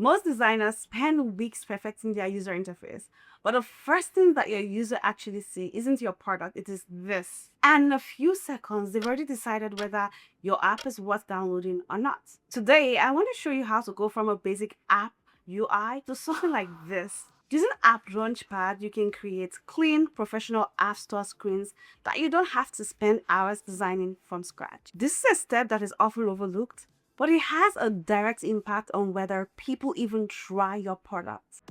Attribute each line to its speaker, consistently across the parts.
Speaker 1: Most designers spend weeks perfecting their user interface, but the first thing that your user actually see isn't your product, it is this. And in a few seconds, they've already decided whether your app is worth downloading or not. Today, I want to show you how to go from a basic app UI to something like this. Using AppLaunchpad, you can create clean, professional App Store screens that you don't have to spend hours designing from scratch. This is a step that is often overlooked, but it has a direct impact on whether people even try your product.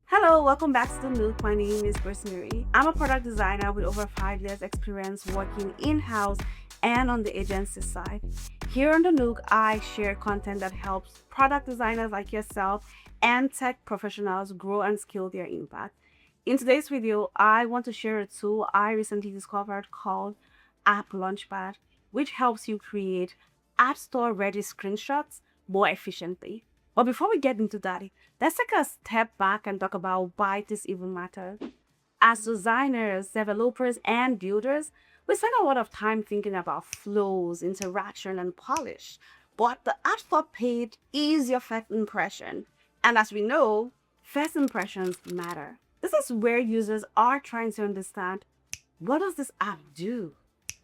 Speaker 1: Hello, welcome back to the Nook. My name is Rosemary. I'm a product designer with over 5 years experience working in-house and on the agency side. Here on the Nook, I share content that helps product designers like yourself and tech professionals grow and scale their impact. In today's video, I want to share a tool I recently discovered called AppLaunchpad, which helps you create App Store ready screenshots more efficiently. But before we get into that, let's take a step back and talk about why this even matters. As designers, developers, and builders, we spend a lot of time thinking about flows, interaction, and polish. But the App Store page is your first impression. And as we know, first impressions matter. This is where users are trying to understand, what does this app do?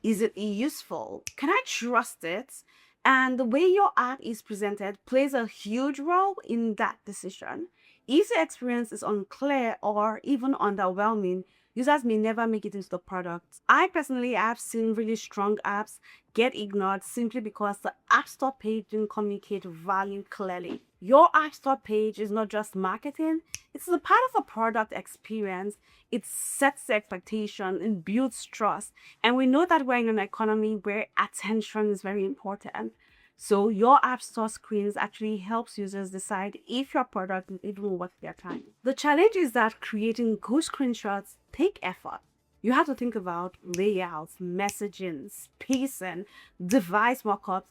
Speaker 1: Is it useful? Can I trust it? And the way your app is presented plays a huge role in that decision. If the experience is unclear or even underwhelming, users may never make it into the product. I personally have seen really strong apps get ignored simply because the App Store page didn't communicate value clearly. Your App Store page is not just marketing, it's a part of a product experience. It sets the expectation, it builds trust. And we know that we're in an economy where attention is very important. So your App Store screens actually helps users decide if your product is even worth their time. The challenge is that creating good screenshots take effort. You have to think about layouts, messaging, spacing, device mockups,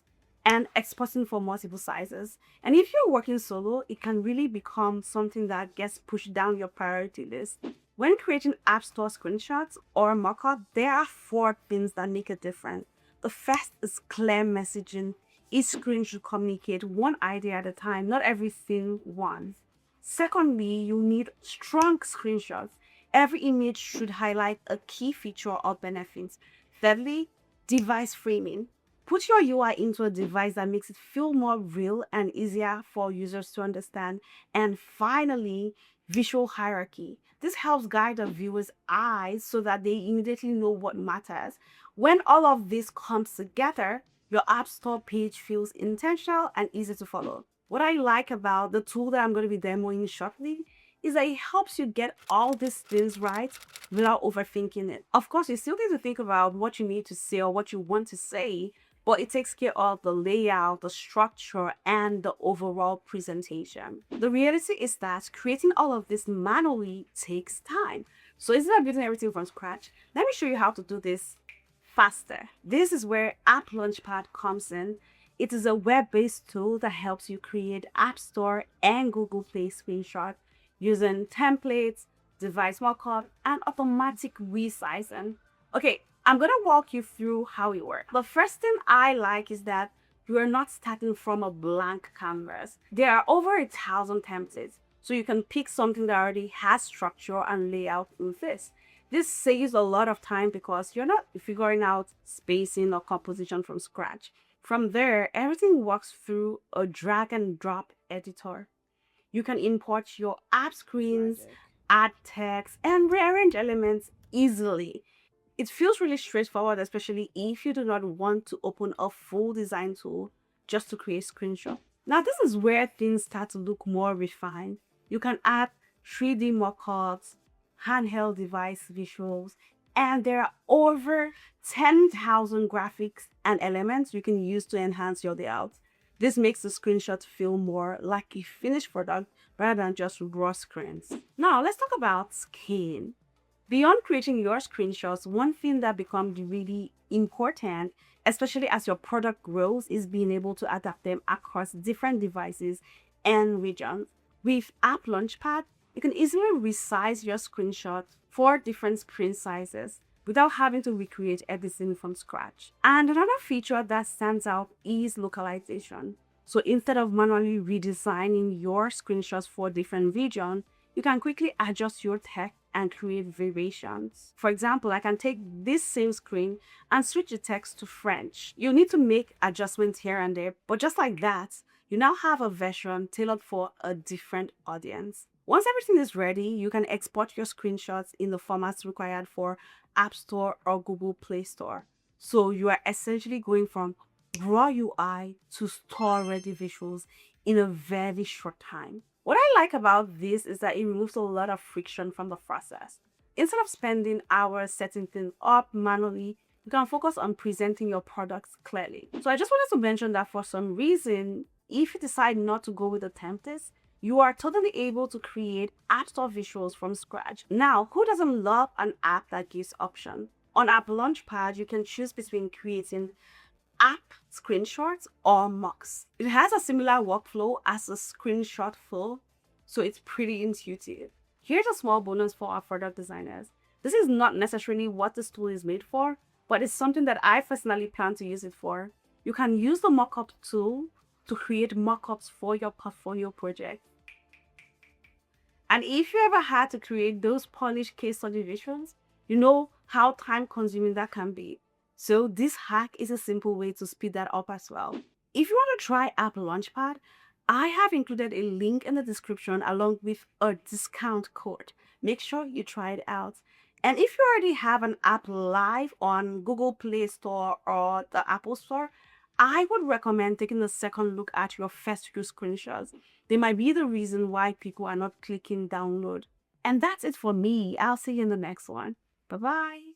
Speaker 1: and exporting for multiple sizes. And if you're working solo, it can really become something that gets pushed down your priority list. When creating App Store screenshots or mockup, there are 4 things that make a difference. The first is clear messaging. Each screen should communicate one idea at a time, not everything once. Secondly, you need strong screenshots. Every image should highlight a key feature or benefit. Thirdly, device framing. Put your UI into a device that makes it feel more real and easier for users to understand. And finally, visual hierarchy. This helps guide the viewer's eyes so that they immediately know what matters. When all of this comes together, your App Store page feels intentional and easy to follow. What I like about the tool that I'm going to be demoing shortly is that it helps you get all these things right without overthinking it. Of course, you still need to think about what you need to say or what you want to say, but it takes care of the layout, the structure, and the overall presentation. The reality is that creating all of this manually takes time. So instead of building everything from scratch, let me show you how to do this faster. This is where App Launchpad comes in. It is a web-based tool that helps you create App Store and Google Play screenshots using templates, device mockup, and automatic resizing. Okay, I'm going to walk you through how it works. The first thing I like is that you are not starting from a blank canvas. There are over 1,000 templates, so you can pick something that already has structure and layout in this. This saves a lot of time because you're not figuring out spacing or composition from scratch. From there, everything works through a drag and drop editor. You can import your app screens, add text, and rearrange elements easily. It feels really straightforward, especially if you do not want to open a full design tool just to create screenshots. Now, this is where things start to look more refined. You can add 3D mockups, handheld device visuals, and there are over 10,000 graphics and elements you can use to enhance your layout. This makes the screenshot feel more like a finished product rather than just raw screens. Now, let's talk about scaling. Beyond creating your screenshots, one thing that becomes really important, especially as your product grows, is being able to adapt them across different devices and regions. With App Launchpad, you can easily resize your screenshot for different screen sizes without having to recreate everything from scratch. And another feature that stands out is localization. So instead of manually redesigning your screenshots for different regions, you can quickly adjust your text and create variations. For example, I can take this same screen and switch the text to French. You'll need to make adjustments here and there, but just like that, you now have a version tailored for a different audience. Once everything is ready, you can export your screenshots in the formats required for App Store or Google Play Store. So you are essentially going from raw UI to store ready visuals in a very short time. What I like about this is that it removes a lot of friction from the process. Instead of spending hours setting things up manually, you can focus on presenting your products clearly. So I just wanted to mention that for some reason, if you decide not to go with the templates, you are totally able to create App Store visuals from scratch. Now, who doesn't love an app that gives options? On AppLaunchpad, you can choose between creating app screenshots or mocks. It has a similar workflow as a screenshot flow, so it's pretty intuitive. Here's a small bonus for our product designers. This is not necessarily what this tool is made for, but it's something that I personally plan to use it for. You can use the mockup tool to create mockups for your portfolio project. And if you ever had to create those polished case study visions, you know how time consuming that can be. So this hack is a simple way to speed that up as well. If you want to try App Launchpad, I have included a link in the description along with a discount code. Make sure you try it out. And if you already have an app live on Google Play Store or the Apple Store, I would recommend taking a second look at your first few screenshots. They might be the reason why people are not clicking download. And that's it for me. I'll see you in the next one. Bye bye.